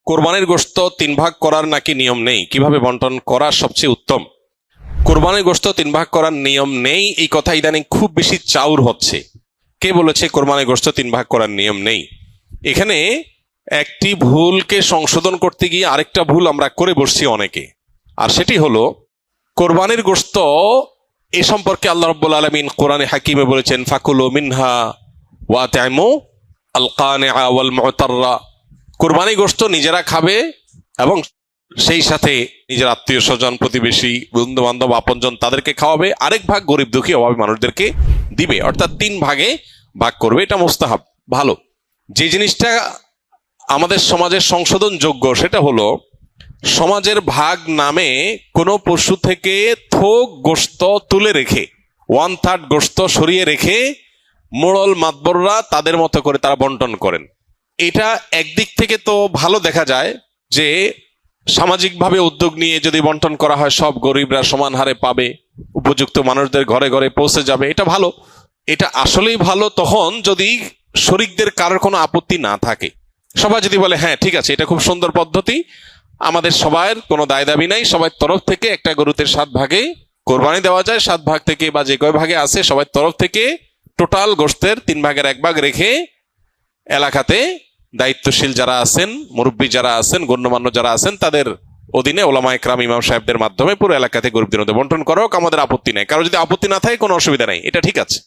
কোরবানির গোশত 3 ভাগ করার নাকি নিয়ম নেই, কিভাবে বন্টন করা সবচেয়ে উত্তম? কোরবানির গোশত 3 ভাগ করার নিয়ম নেই, এই কথা ইদানিং খুব বেশি চাউর হচ্ছে। কে বলেছে কোরবানির গোশত 3 ভাগ করার নিয়ম নেই? এখানে একটি ভুলকে সংশোধন করতে গিয়ে আরেকটা ভুল আমরা করে বসছি অনেকে। আর সেটি হলো, কোরবানির গোশত এ সম্পর্কে আল্লাহ রাব্বুল আলামিন কোরআনে হাকিমে বলেছেন, ফাকুলু মিনহা ওয়া তাইমু আল কানিআ ওয়াল মুতাররা। কোরবানি গোশত নিজেরা খাবে এবং সেই সাথে নিজের আত্মীয় স্বজন, প্রতিবেশী, বন্ধু বান্ধব, আপনজন তাদেরকে খাওয়াবে। আরেক ভাগ গরিব দুঃখী অভাবী মানুষদেরকে দিবে, অর্থাৎ 3 ভাগে ভাগ করবে। এটা মুস্তাহাব, ভালো। যে জিনিসটা আমাদের সমাজের সংশোধনযোগ্য সেটা হলো, সমাজের ভাগ নামে কোনো পশু থেকে থোক গোশত তুলে রেখে 1/3 গোশত সরিয়ে রেখে মোড়ল মাতবররা তাদের মতো করে তারা বন্টন করেন। এটা একদিক থেকে তো ভালো দেখা যায় যে সামাজিকভাবে উদ্যোগ নিয়ে যদি বন্টন করা হয় সব গরিবরা সমান হারে পাবে, উপযুক্ত মানুষদের ঘরে ঘরে পৌঁছে যাবে, এটা ভালো। এটা আসলেই ভালো তখন যদি শরিকদের কারোর কোনো আপত্তি না থাকে। সবাই যদি বলে হ্যাঁ ঠিক আছে, এটা খুব সুন্দর পদ্ধতি, আমাদের সবার কোনো দায় দাবি নাই, সবার তরফ থেকে একটা গরুতে 7 ভাগে কোরবানি দেওয়া যায়, 7 ভাগ থেকে বা যে কয় ভাগে আছে সবার তরফ থেকে টোটাল গোশতের 3 ভাগের 1 ভাগ রেখে এলাকাতে দায়িত্বশীল যারা আছেন, মুরব্বী যারা আছেন, গণ্যমান্য যারা আছেন, তাদের অধীনে ওলামা একরাম, ইমাম সাহেবদের মাধ্যমে পুরো এলাকাতে গরিবদের মধ্যে বন্টন করা হোক, আমাদের আপত্তি নেই। কারো যদি আপত্তি না থাকে কোনো অসুবিধা নাই, এটা ঠিক আছে।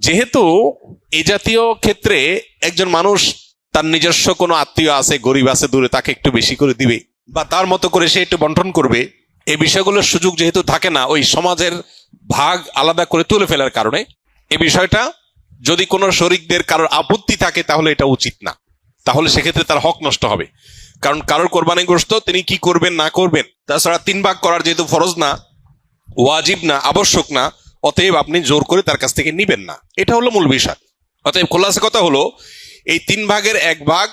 যেহেতু এই জাতীয় ক্ষেত্রে একজন মানুষ তার নিজস্ব কোনো আত্মীয় আছে, গরিব আছে দূরে, তাকে একটু বেশি করে দিবে বা তার মতো করে সে একটু বন্টন করবে, এই বিষয়গুলোর সুযোগ যেহেতু থাকে না ওই সমাজের ভাগ আলাদা করে তুলে ফেলার কারণে, এই বিষয়টা যদি কোনো শরিকদের কারোর আপত্তি থাকে তাহলে এটা উচিত না, তাহলে সেক্ষেত্রে তার হক নষ্ট হবে। কারণ কারোর কোরবানি গোশত তিনি কি করবেন না করবেন, তাছাড়া 3 ভাগ করার যেহেতু ফরজ না, ওয়াজিব না, আবশ্যক না, অতএব আপনি জোর করে তার কাছ থেকে নিবেন না, এটা হলো মূল বিষয়। অতএব খোলাসা কথা হলো, এই 3 ভাগের 1 ভাগ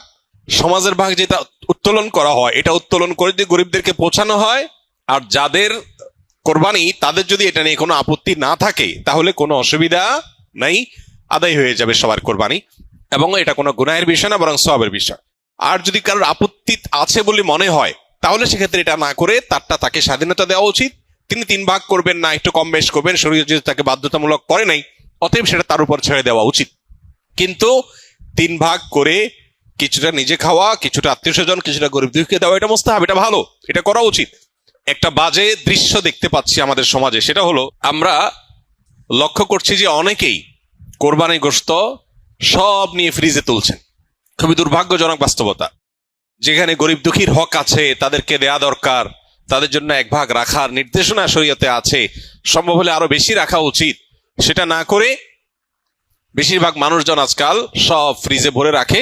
সমাজের ভাগ যেটা উত্তোলন করা হয়, এটা উত্তোলন করে যদি গরিবদেরকে পৌঁছানো হয়, আর যাদের কোরবানি তাদের যদি এটা নিয়ে কোনো আপত্তি না থাকে তাহলে কোনো অসুবিধা নাই, আদায় হয়ে যাবে সবার কোরবানি, এবং এটা কোনো গুনাহের বিষয় না, বরং সওয়াবের বিষয়। আর যদি কারোর আপত্তি আছে বলে মনে হয় তাহলে সেক্ষেত্রে এটা না করে তাকে স্বাধীনতা দেওয়া উচিত। তিনি 3 ভাগ করবেন না, একটু কম বেশ করবেন, শরীয়ত যেহেতু তাকে বাধ্যতামূলক করে নাই, অতএব সেটা তার উপর ছেড়ে দেওয়া উচিত। কিন্তু 3 ভাগ করে কিছুটা নিজে খাওয়া, কিছুটা আত্মীয় স্বজন, কিছুটা গরিব দুঃখীকে দেওয়া, এটা মুস্তাহাব, এটা ভালো, এটা করা উচিত। একটা বাজে দৃশ্য দেখতে পাচ্ছি আমাদের সমাজে, সেটা হলো আমরা লক্ষ্য করছি যে অনেকেই কোরবানি গোশত সব নিয়ে ফ্রিজে তুলছেন। খুবই দুর্ভাগ্যজনক বাস্তবতা। যেখানে গরিব দুঃখীর হক আছে, তাদেরকে দেয়া দরকার, তাদের জন্য 1 ভাগ রাখার নির্দেশনা শরীয়তে আছে, সম্ভব হলে আরো বেশি রাখা উচিত, সেটা না করে বেশিরভাগ মানুষজন আজকাল সব ফ্রিজে ভরে রাখে,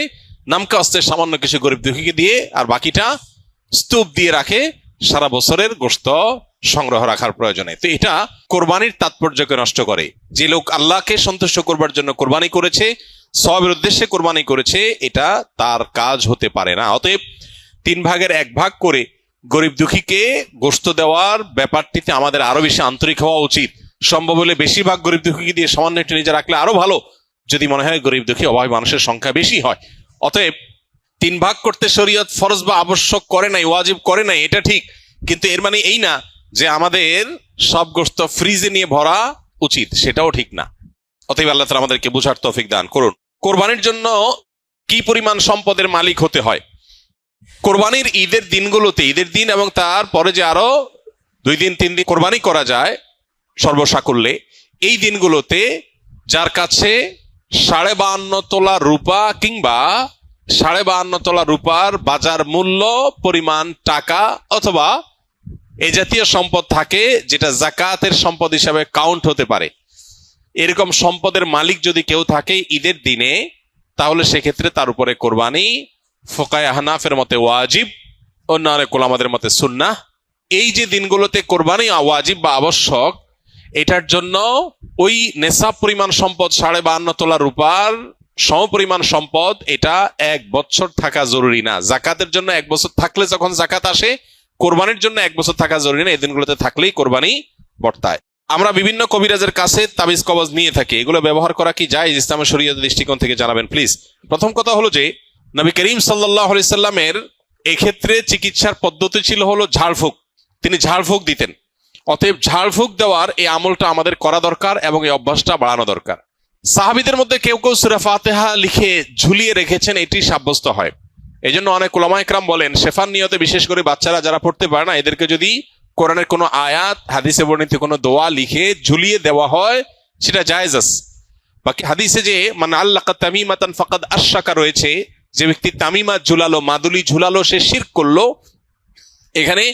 নামকা অস্তে সামান্য কিছু গরিব দুঃখীকে দিয়ে, আর বাকিটা স্তূপ দিয়ে রাখে সারা বছরের গোশত সংগ্রহ রাখার প্রয়োজনে। তো এটা কোরবানির তাৎপর্যকে নষ্ট করে। যে লোক আল্লাহকে সন্তুষ্ট করবার জন্য কোরবানি করেছে, সওয়াবের উদ্দেশ্যে কোরবানি করেছে, এটা তার কাজ হতে পারে না। অতএব 3 ভাগের 1 ভাগ করে গরিব দুঃখীকে গোশত দেওয়ার ব্যাপারটিতে আমাদের আরো বেশি আন্তরিক হওয়া উচিত। সম্ভব হলে বেশিরভাগ গরিব দুঃখীকে দিয়ে সামান্য একটু নিজে রাখলে আরো ভালো, যদি মনে হয় গরিব দুঃখী অভাবী মানুষের সংখ্যা বেশি হয়। অতএব 3 ভাগ করতে শরীয়ত ফরজ বা আবশ্যক করে নাই, ওয়াজিব করে নাই, এটা ঠিক, কিন্তু এর মানে এই না যে আমাদের সব গোশত ফ্রিজে নিয়ে ভরা উচিত, সেটাও ঠিক না। অতএব আল্লাহ তাআলা আমাদেরকে বুঝার তৌফিক দান করুন। কোরবানির জন্য কি পরিমাণ সম্পদের মালিক হতে হয়? কোরবানির ঈদের দিনগুলোতে, ঈদের দিন এবং তার পরে যে আরো 2 দিন 3 দিন কোরবানি করা যায় সর্বসাকুল্যে, এই দিনগুলোতে যার কাছে 52.5 তোলা রূপা কিংবা 52.5 তোলা রূপার বাজার মূল্য পরিমাণ টাকা অথবা এই জাতীয় সম্পদ থাকে যেটা যাকাতের সম্পদ হিসাবে কাউন্ট হতে পারে, এরকম সম্পদের মালিক যদি কেউ থাকে ঈদের দিনে, তাহলে সেক্ষেত্রে তার উপরে কোরবানি ফুকায়ে আহনাফের মতে ওয়াজিব, অন্য অনেক উলামাদের মতে সুন্নাহ। এই যে দিনগুলোতে কোরবানি ওয়াজিব বা আবশ্যক, এটার জন্য ওই নেশাব পরিমাণ সম্পদ 52.5 তোলা রূপার সমপরিমাণ সম্পদ, এটা 1 বছর থাকা জরুরি না। জাকাতের জন্য 1 বছর থাকলে যখন জাকাত আসে, কোরবানির জন্য 1 বছর থাকা জরুরি না, এই দিনগুলোতে থাকলেই কোরবানি বর্তায়। আমরা বিভিন্ন কবিরাজের কাছে তাবিজ কবজ নিয়ে থাকি, এগুলো ব্যবহার করা কি জায়েজ ইসলামের শরীয়তের দৃষ্টিকোণ থেকে জানাবেন প্লিজ। প্রথম কথা হলো যে নবী করিম সাল্লাল্লাহু আলাইহি সাল্লামের এক্ষেত্রে চিকিৎসার পদ্ধতি ছিল হলো ঝাড়ফুঁক, তিনি ঝাড়ফুঁক দিতেন। অতএব ঝাড়ফুঁক দেওয়ার এই আমলটা আমাদের করা দরকার এবং এই অভ্যাসটা বাড়ানো দরকার। সাহাবীদের মধ্যে কেউ কেউ সূরা ফাতিহা লিখে ঝুলিয়ে রেখেছেন, এটি সাব্যস্ত হয়। এই জন্য অনেক উলামা ইকরাম বলেন শেফার নিয়তে বিশেষ করে বাচ্চারা যারা পড়তে পারে না, এদেরকে যদি কোরআনের কোনো আয়াত, হাদিসে বর্ণিত কোনো দোয়া লিখে ঝুলিয়ে দেওয়া হয় সেটা জায়েজ আছে। বাকি হাদিসে যে মান আল্লাকা তামিমাতান ফাকাদ আশরাকা রয়েছে, যে ব্যক্তি তামিমা ঝুলালো, মাদুলি ঝুলালো, সে শিরক করলো। এখানে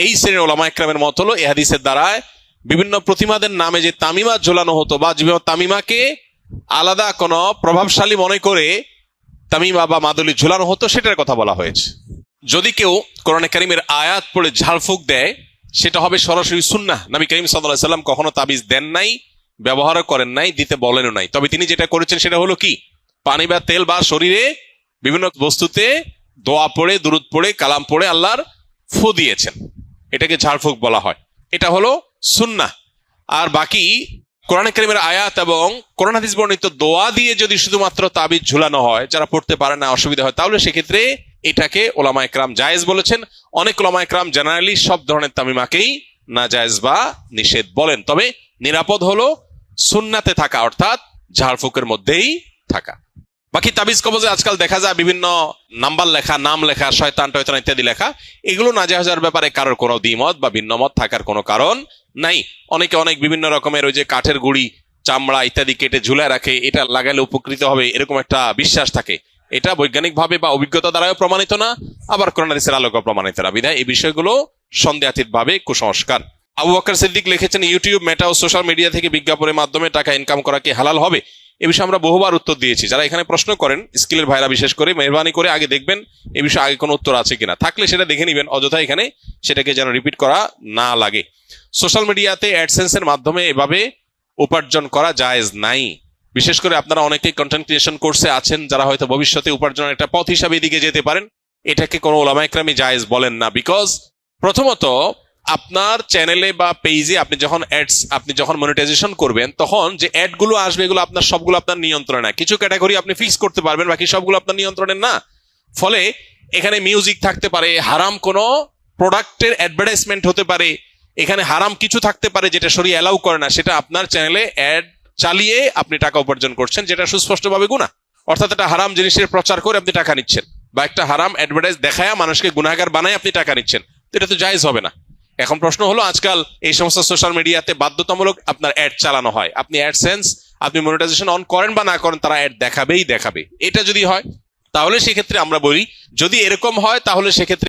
এই শ্রেণীর উলামা ইকরামের মত হলো এই হাদিসের দ্বারায় বিভিন্ন প্রতিমাদের নামে যে তামিমা ঝুলানো হতো বা তামিমাকে আলাদা কোনো প্রভাবশালী মনে করে তামিমা বা মাদুলি ঝুলানো হতো, সেটার কথা বলা হয়েছে। যদি কেউ কোরআনে কারীমের আয়াত পড়ে ঝাড়ফুঁক দেয়, সেটা হবে সরাসরি সুন্নাহ। নবী করিম সাল্লাল্লাহু আলাইহি ওয়াসাল্লাম কখনো তাবিজ দেন নাই, ব্যবহারও করেন নাই, দিতে বলেনও নাই। তবে তিনি যেটা করেছেন সেটা হলো কি, পানি বা তেল বা শরীরে বিভিন্ন বস্তুতে দোয়া পড়ে, দুরূদ পড়ে, কালাম পড়ে আল্লাহর ফু দিয়েছেন, এটাকে ঝাড়ফুঁক বলা হয়। এটা হলো সুন্নাহ। আর বাকি কোরআনে কারীমের আয়াত এবং কোরআন হাদিস বর্ণিত দোয়া দিয়ে যদি শুধুমাত্র তাবিজ ঝুলানো হয়, যারা পড়তে পারে না, অসুবিধা হয়, তাহলে সেক্ষেত্রে এটাকে ওলামা ইকরাম জায়েজ বলেছেন। অনেক ওলামা ইকরাম জেনারেলি সব ধরনের তামিমাকেই না জায়েজ বা নিষেধ বলেন। তবে নিরাপদ হলো সুন্নাতে থাকা, অর্থাৎ ঝাড়ফুঁকের মধ্যেই থাকা। বাকি তাবিজ কবজে আজকাল দেখা যায় বিভিন্ন নাম্বার লেখা, নাম লেখা, শয়তান টয়তান ইত্যাদি লেখা, এগুলো না জায়েজের ব্যাপারে কারোর কোনো দ্বিমত বা ভিন্নমত থাকার কোনো কারণ নাই। অনেকে অনেক বিভিন্ন রকমের ওই যে কাঠের গুড়ি, চামড়া ইত্যাদি কেটে ঝুলায় রাখে, এটা লাগালে উপকৃত হবে, এরকম একটা বিশ্বাস থাকে। এটা বৈজ্ঞানিকভাবে বা অভিজ্ঞতা দ্বারাও প্রমাণিত না, আবার কোরআন হাদিসের আলোকেও প্রমাণিত না। বিধায় এই বিষয়গুলো সন্দেহাতীত ভাবে কুসংস্কার। আবু বকর সিদ্দিক লিখেছেন, ইউটিউব, মেটা ও সোশ্যাল মিডিয়া থেকে বিজ্ঞাপনের মাধ্যমে টাকা ইনকাম করা কি হালাল হবে? এ বিষয়ে আমরা বহুবার উত্তর দিয়েছি। যারা এখানে প্রশ্ন করেন, স্কিলের ভাইরা বিশেষ করে, মেহরবানি করে আগে দেখবেন এ বিষয়ে আগে কোনো উত্তর আছে কিনা, থাকলে সেটা দেখে নিবেন, অযথা এখানে সেটাকে যেন রিপিট করা না লাগে। সোশ্যাল মিডিয়াতে অ্যাডসেন্সের মাধ্যমে এভাবে উপার্জন করা জায়েজ নাই। বিশেষ করে আপনারা অনেকেই কন্টেন্ট ক্রিয়েশন কোর্সে আছেন, যারা হয়তো ভবিষ্যতে উপার্জনের একটা পথ হিসাবে এদিকে যেতে পারেন। এটাকে কোনো উলামা ইকরামই জায়েজ বলেন না। বিকজ প্রথমত আপনার চ্যানেলে বা পেজে আপনি যখন মনিটাইজেশন করবেন, তখন যে অ্যাড গুলো আসবে এগুলো আপনার সবগুলো আপনার নিয়ন্ত্রণে না। কিছু ক্যাটাগরি আপনি ফিক্স করতে পারবেন, বাকি সবগুলো আপনার নিয়ন্ত্রণে না। ফলে এখানে মিউজিক থাকতে পারে, হারাম কোনো প্রোডাক্টের অ্যাডভার্টাইজমেন্ট হতে পারে, এখানে হারাম কিছু থাকতে পারে যেটা শরীয়ত অ্যালাউ করে না, সেটা আপনার চ্যানেলে অ্যাড চালিয়ে আপনি টাকা উপার্জন করছেন, যেটা সুস্পষ্টভাবে গুনাহ। অর্থাৎ একটা হারাম জিনিসের প্রচার করে আপনি টাকা নিচ্ছেন, বা একটা হারাম অ্যাডভার্টাইজ দেখায় মানুষকে গুনাহগার বানায় আপনি টাকা নিচ্ছেন, এটা তো জায়েজ হবে না। এখন প্রশ্ন হলো, আজকাল এই সমস্ত সোশ্যাল মিডিয়াতে বাধ্যতামূলক আপনার অ্যাড চালানো হয়। আপনি অ্যাডসেন্স, আপনি মনিটাইজেশন অন করেন বা না করেন, তারা অ্যাড দেখাবে। এটা যদি হয় তাহলে সেক্ষেত্রে আমরা বলি, যদি এরকম হয় তাহলে সেক্ষেত্রে